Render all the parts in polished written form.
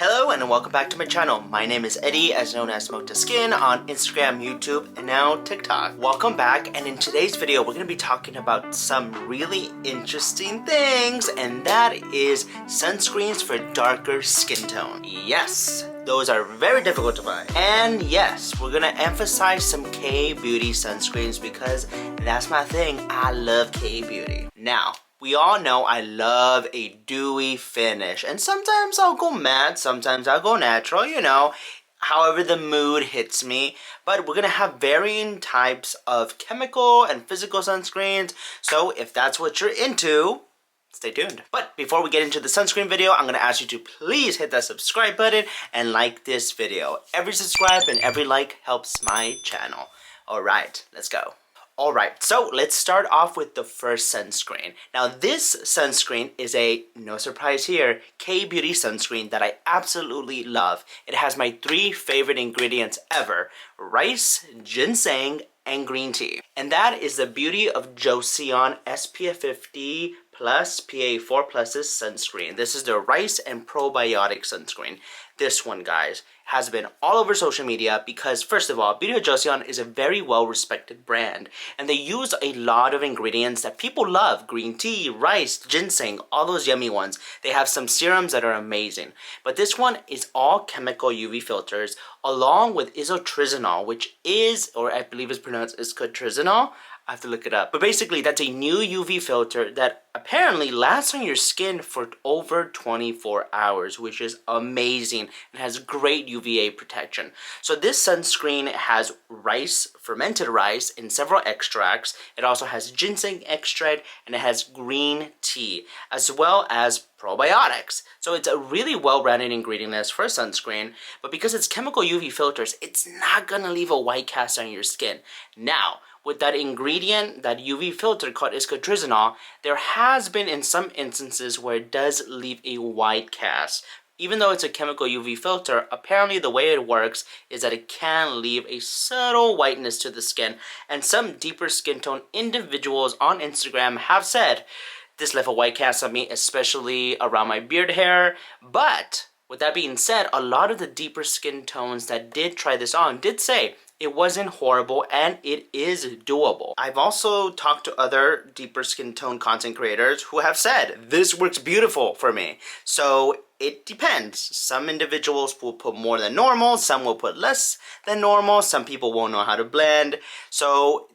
Hello and welcome back to my channel. My name is Eddie, as known as Mottaskin on Instagram, YouTube, and now TikTok. Welcome back, and in today's video we're going to be talking about some really interesting things, and that is sunscreens for darker skin tone. Yes, those are very difficult to find. And yes, we're gonna emphasize some K-beauty sunscreens because that's my thing. I love K-beauty. Now, we all know I love a dewy finish, and sometimes I'll go matte, sometimes I'll go natural, you know, however the mood hits me. But we're gonna have varying types of chemical and physical sunscreens, so if that's what you're into, stay tuned. But before we get into the sunscreen video, I'm gonna ask you to please hit that subscribe button and like this video. Every subscribe and every like helps my channel. Alright, let's go. Alright, so let's start off with the first sunscreen. Now this sunscreen is a, no surprise here, K-beauty sunscreen that I absolutely love. It has my 3 favorite ingredients ever: rice, ginseng, and green tea. And that is the beauty of Joseon SPF 50 plus PA4 Plus's sunscreen. This is the rice and probiotic sunscreen. This one, guys, has been all over social media because, first of all, Beauty of Joseon is a very well-respected brand, and they use a lot of ingredients that people love: green tea, rice, ginseng, all those yummy ones. They have some serums that are amazing, but this one is all chemical UV filters along with isotretinoin, which is, or I believe is pronounced isotretinoin. I have to look it up. But basically, that's a new UV filter that apparently lasts on your skin for over 24 hours, which is amazing and has great UVA protection. So this sunscreen has rice, fermented rice, in several extracts. It also has ginseng extract, and it has green tea, as well as probiotics. So it's a really well-rounded ingredient list for a sunscreen, but because it's chemical UV filters, it's not gonna leave a white cast on your skin. Now, with that ingredient, that UV filter called isotretinoin, there has been in some instances where it does leave a white cast. Even though it's a chemical UV filter, apparently the way it works is that it can leave a subtle whiteness to the skin, and some deeper skin tone individuals on Instagram have said, this left a white cast on me, especially around my beard hair. But with that being said, a lot of the deeper skin tones that did try this on did say it wasn't horrible and it is doable. I've also talked to other deeper skin tone content creators who have said this works beautiful for me. So it depends. Some individuals will put more than normal, some will put less than normal, some people won't know how to blend. So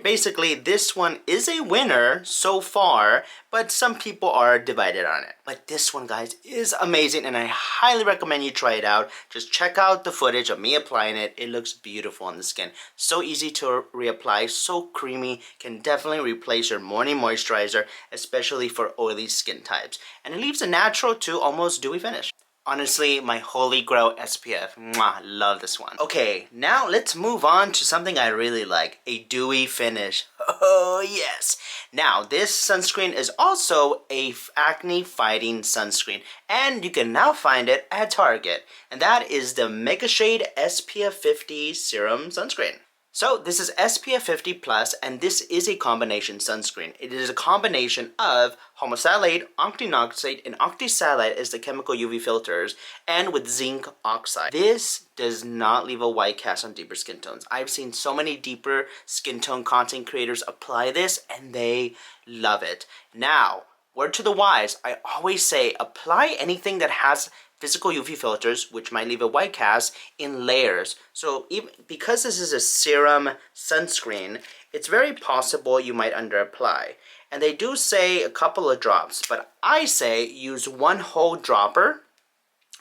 basically, this one is a winner so far, but some people are divided on it. But this one, guys, is amazing, and I highly recommend you try it out. Just check out the footage of me applying it. It looks beautiful on the skin. So easy to reapply, so creamy, can definitely replace your morning moisturizer, especially for oily skin types. And it leaves a natural to almost dewy finish. Honestly, my holy grail SPF. Mwah, love this one. Okay, now let's move on to something I really like, a dewy finish. Oh yes. Now, this sunscreen is also a acne fighting sunscreen, and you can now find it at Target, and that is the megashade SPF 50 serum sunscreen. So this is SPF 50 plus, and this is a combination sunscreen. It is a combination of homosalate, octinoxate, and octisalate as the chemical UV filters, and with zinc oxide. This does not leave a white cast on deeper skin tones. I've seen so many deeper skin tone content creators apply this, and they love it. Now, word to the wise, I always say apply anything that has physical UV filters, which might leave a white cast, in layers. So even because this is a serum sunscreen, it's very possible you might underapply. And they do say a couple of drops, but I say use one whole dropper,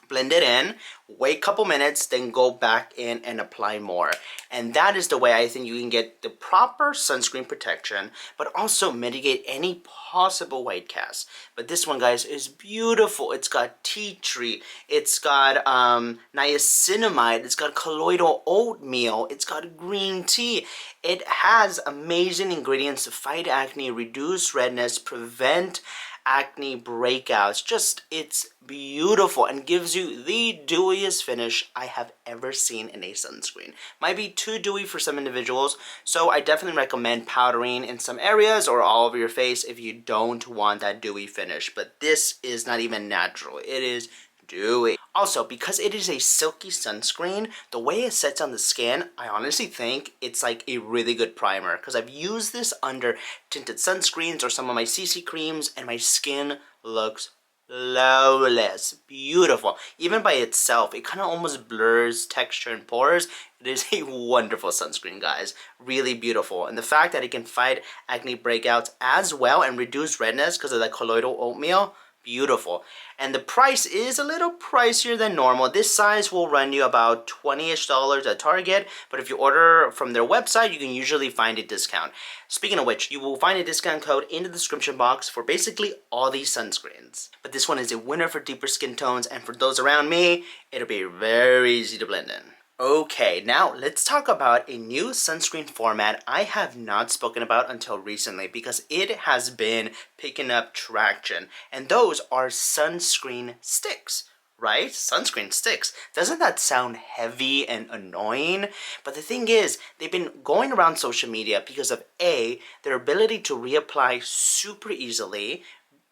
blend it in, wait a couple minutes, then go back in and apply more. And that is the way I think you can get the proper sunscreen protection, but also mitigate any possible white cast. But this one, guys, is beautiful. It's got tea tree, it's got niacinamide, it's got colloidal oatmeal, it's got green tea. It has amazing ingredients to fight acne, reduce redness, prevent acne breakouts. Just, it's beautiful and gives you the dewiest finish I have ever seen in a sunscreen. Might be too dewy for some individuals, so I definitely recommend powdering in some areas or all over your face if you don't want that dewy finish. But this is not even natural. It is dewy. Also, because it is a silky sunscreen, the way it sets on the skin, I honestly think it's like a really good primer, because I've used this under tinted sunscreens or some of my CC creams, and my skin looks flawless, beautiful. Even by itself, it kind of almost blurs texture and pores. It is a wonderful sunscreen, guys. Really beautiful. And the fact that it can fight acne breakouts as well and reduce redness because of that colloidal oatmeal, beautiful. And the price is a little pricier than normal. This size will run you about $20-ish at Target, but if you order from their website, you can usually find a discount. Speaking of which, you will find a discount code in the description box for basically all these sunscreens. But this one is a winner for deeper skin tones, and for those around me, it'll be very easy to blend in. Okay, now let's talk about a new sunscreen format I have not spoken about until recently because it has been picking up traction, and those are sunscreen sticks. Right? Sunscreen sticks. Doesn't that sound heavy and annoying? But the thing is, they've been going around social media because of A, their ability to reapply super easily,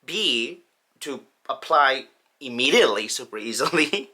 B, to apply immediately super easily,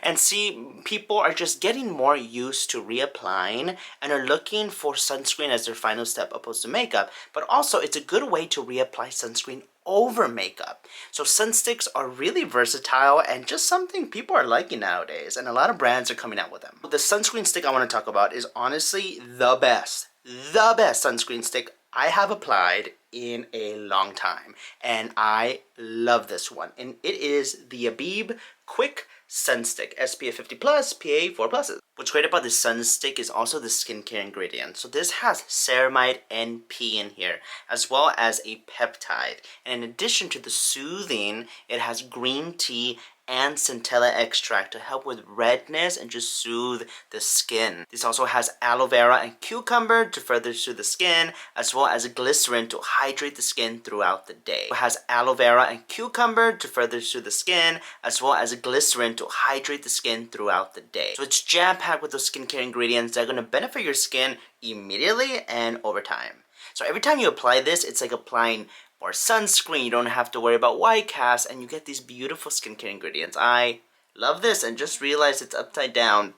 and C, people are just getting more used to reapplying and are looking for sunscreen as their final step opposed to makeup. But also, it's a good way to reapply sunscreen over makeup. So sunsticks are really versatile and just something people are liking nowadays, and a lot of brands are coming out with them. The sunscreen stick I want to talk about is honestly the best sunscreen stick I have applied in a long time, and I love this one. And it is the Abib Quick Sunstick SPF 50+, PA 4+. What's great about this Sunstick is also the skincare ingredient. So this has ceramide NP in here, as well as a peptide. And in addition to the soothing, it has green tea and centella extract to help with redness and just soothe the skin. This also has aloe vera and cucumber to further soothe the skin, as well as glycerin to hydrate the skin throughout the day. It has aloe vera and cucumber to further soothe the skin, as well as glycerin to hydrate the skin throughout the day. So it's jam-packed with those skincare ingredients that are going to benefit your skin immediately and over time. So every time you apply this, it's like applying more sunscreen. You don't have to worry about white cast, and you get these beautiful skincare ingredients. I love this, and just realized it's upside down.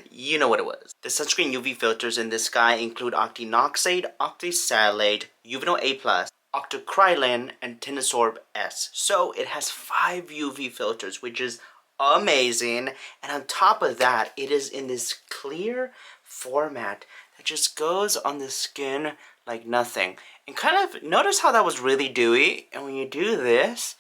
You know what it was. The sunscreen UV filters in this guy include octinoxate, octisalate, Uvinol A+, octocrylene, and Tinosorb S. So it has 5 UV filters, which is amazing. And on top of that, it is in this clear format that just goes on the skin like nothing. And kind of notice how that was really dewy, and when you do this,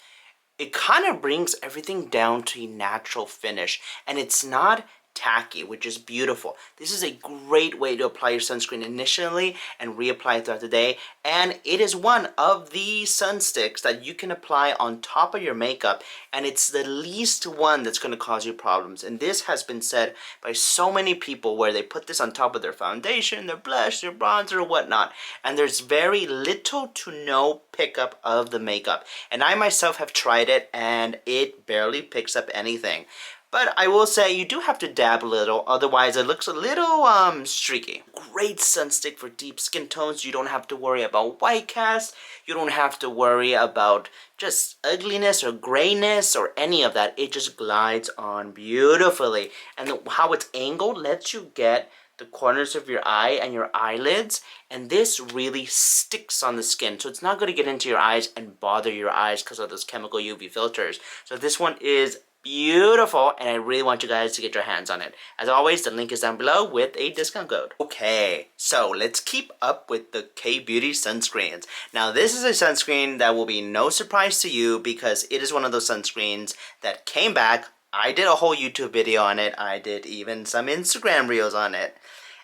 it kind of brings everything down to a natural finish, and it's not tacky, which is beautiful. This is a great way to apply your sunscreen initially and reapply throughout the day, and it is one of the sun sticks that you can apply on top of your makeup, and it's the least one that's going to cause you problems. And this has been said by so many people where they put this on top of their foundation, their blush, their bronzer, or whatnot, and there's very little to no pickup of the makeup. And I myself have tried it, and it barely picks up anything. But I will say you do have to dab a little, otherwise it looks a little streaky. Great sunstick for deep skin tones. You don't have to worry about white cast. You don't have to worry about just ugliness or grayness or any of that. It just glides on beautifully. And how it's angled lets you get the corners of your eye and your eyelids, and this really sticks on the skin, so it's not going to get into your eyes and bother your eyes because of those chemical UV filters. So this one is beautiful, and I really want you guys to get your hands on it. As always, the link is down below with a discount code. Okay, so let's keep up with the K-Beauty sunscreens. Now this is a sunscreen that will be no surprise to you because it is one of those sunscreens that came back. I did a whole YouTube video on it. I did even some Instagram reels on it.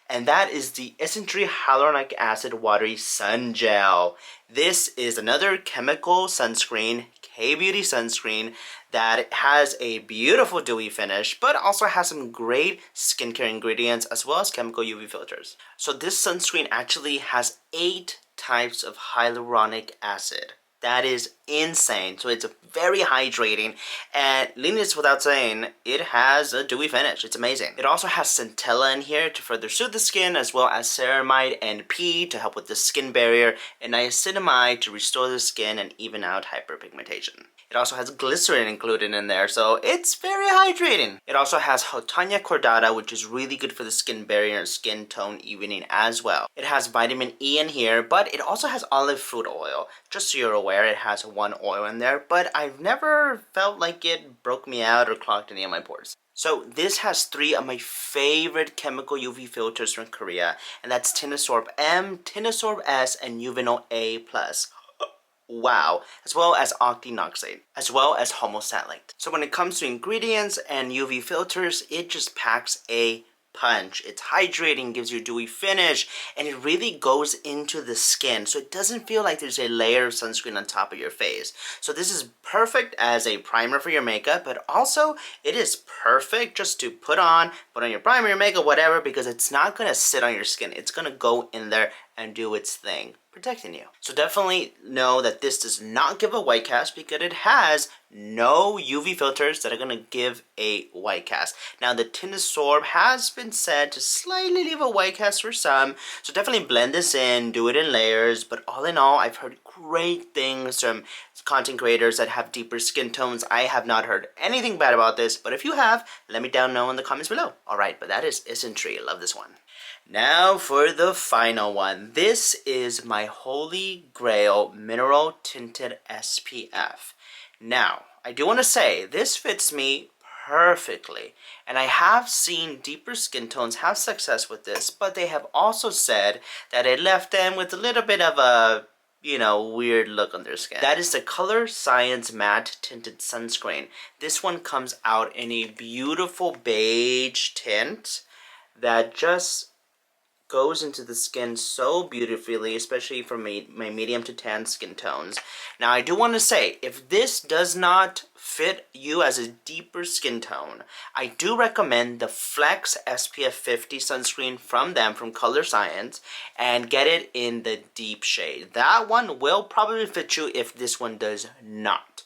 And that is the Isntree Hyaluronic Acid Watery Sun Gel. This is another chemical sunscreen, K-Beauty sunscreen, that has a beautiful dewy finish, but also has some great skincare ingredients as well as chemical UV filters. So this sunscreen actually has 8 types of hyaluronic acid. That is insane. So it's very hydrating, and needless without saying, it has a dewy finish. It's amazing. It also has centella in here to further soothe the skin, as well as ceramide NP to help with the skin barrier, and niacinamide to restore the skin and even out hyperpigmentation. It also has glycerin included in there, so it's very hydrating. It also has Hotania cordata, which is really good for the skin barrier and skin tone evening as well. It has vitamin E in here, but it also has olive fruit oil. Just so you're aware, it has one oil in there, but I've never felt like it broke me out or clogged any of my pores. So this has 3 of my favorite chemical UV filters from Korea, and that's Tinosorb M, Tinosorb S, and Uvinol A+. Wow, as well as octinoxate, as well as homosalate. So when it comes to ingredients and UV filters, it just packs a punch. It's hydrating, gives you a dewy finish, and it really goes into the skin, so it doesn't feel like there's a layer of sunscreen on top of your face. So this is perfect as a primer for your makeup, but also it is perfect just to put on your primer, your makeup, whatever, because it's not gonna sit on your skin. It's gonna go in there and do its thing, protecting you. So definitely know that this does not give a white cast because it has no UV filters that are going to give a white cast. Now the Tinosorb has been said to slightly leave a white cast for some, so definitely blend this in, do it in layers, but all in all, I've heard great things from content creators that have deeper skin tones. I have not heard anything bad about this, but if you have, let me down know in the comments below. Alright, but that is Isntree. I love this one. Now for the final one. This is my Holy Grail Mineral Tinted SPF. Now, I do want to say, this fits me perfectly, and I have seen deeper skin tones have success with this, but they have also said that it left them with a little bit of a, you know, weird look on their skin. That is the Colorescience Matte Tinted Sunscreen. This one comes out in a beautiful beige tint that just goes into the skin so beautifully, especially for my medium to tan skin tones. Now I do want to say, if this does not fit you as a deeper skin tone, I do recommend the Flex SPF 50 sunscreen from them, from Colorescience, and get it in the deep shade. That one will probably fit you if this one does not.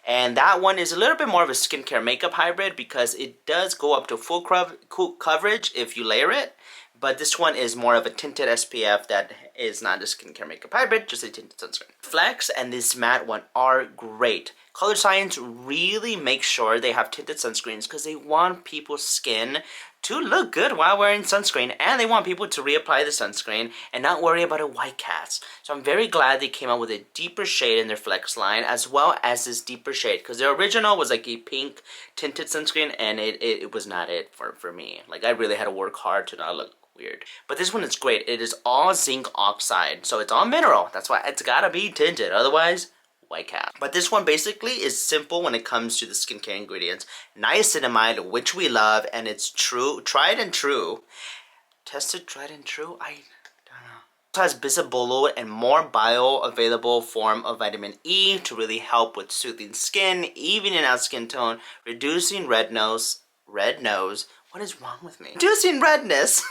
And that one is a little bit more of a skincare makeup hybrid because it does go up to full coverage if you layer it. But this one is more of a tinted SPF that is not a skincare makeup hybrid, just a tinted sunscreen. Flex and this matte one are great. Colorescience really makes sure they have tinted sunscreens because they want people's skin to look good while wearing sunscreen, and they want people to reapply the sunscreen and not worry about a white cast. So I'm very glad they came out with a deeper shade in their Flex line, as well as this deeper shade, because their original was like a pink tinted sunscreen, and it was not it for me. Like, I really had to work hard to not look weird. But this one is great. It is all zinc oxide, so it's all mineral. That's why it's gotta be tinted, otherwise white cast. But this one basically is simple when it comes to the skincare ingredients. Niacinamide, which we love, and it's true, tried and true. Tested, tried and true? I don't know. It has bisabolol and more bioavailable form of vitamin E to really help with soothing skin, evening out skin tone, reducing red nose. What is wrong with me? Reducing redness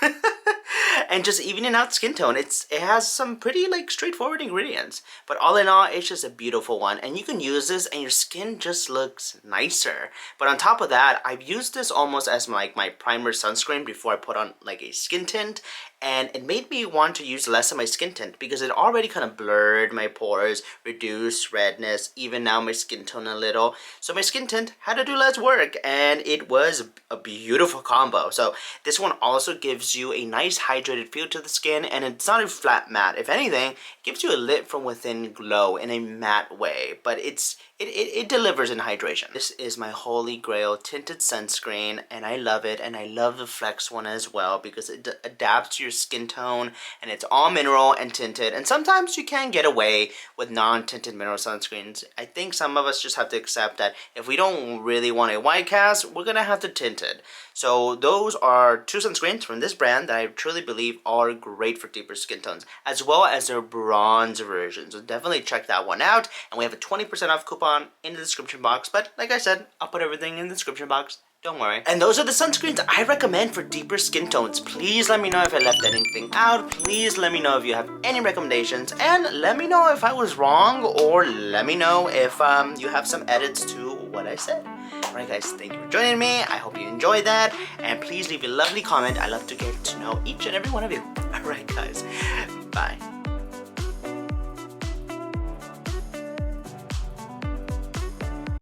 and just evening out skin tone. It has some pretty like straightforward ingredients, but all in all, it's just a beautiful one, and you can use this and your skin just looks nicer. But on top of that, I've used this almost as my primer sunscreen before I put on like a skin tint, and it made me want to use less of my skin tint because it already kind of blurred my pores, reduced redness, even out my skin tone a little. So my skin tint had to do less work, and it was a beautiful combo. So this one also gives you a nice hydrated feel to the skin, and it's not a flat matte. If anything, it gives you a lit from within glow in a matte way, but it delivers in hydration. This is my Holy Grail tinted sunscreen, and I love it, and I love the Flex one as well because it adapts to your skin tone, and it's all mineral and tinted, and sometimes you can get away with non-tinted mineral sunscreens. I think some of us just have to accept that if we don't really want a white cast, we're gonna have to tint it. So those are 2 sunscreens from this brand that I truly believe are great for deeper skin tones, as well as their bronze version. So definitely check that one out, and we have a 20% off coupon in the description box, but like I said, I'll put everything in the description box. Don't worry. And those are the sunscreens I recommend for deeper skin tones. Please let me know if I left anything out. Please let me know if you have any recommendations, and let me know if I was wrong, or let me know if you have some edits to what I said. Alright guys, thank you for joining me. I hope you enjoyed that, and please leave a lovely comment. I love to get to know each and every one of you. Alright guys, bye.